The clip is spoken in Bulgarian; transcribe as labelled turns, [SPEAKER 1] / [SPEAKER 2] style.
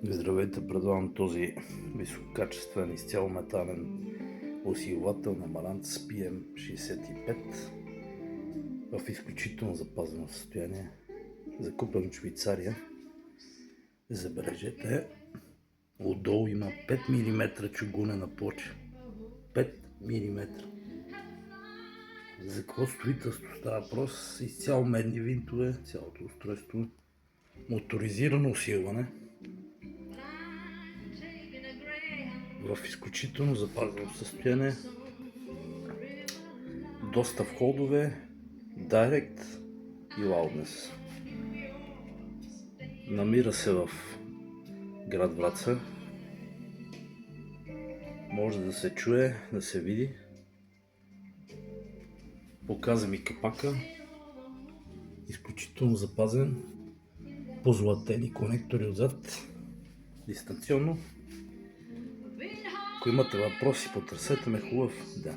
[SPEAKER 1] Здравейте, предлагам този висококачествен, изцяло метален усилвател на Marantz PM65 в изключително запазено състояние, закупен от Швейцария. Забележете, отдолу има 5 мм чугунена плоча. 5 мм. За какво строителство става въпрос? Изцяло медни винтове, цялото устройство, моторизирано усилване в изключително запазено състояние, доста входове, Direct и Loudness. Намира се в град Враца. Може да се чуе, да се види. Показвам и капака. Изключително запазен. Позлатени конектори отзад. Дистанционно. Ако имате въпроси, потърсете ме. Хубав ден.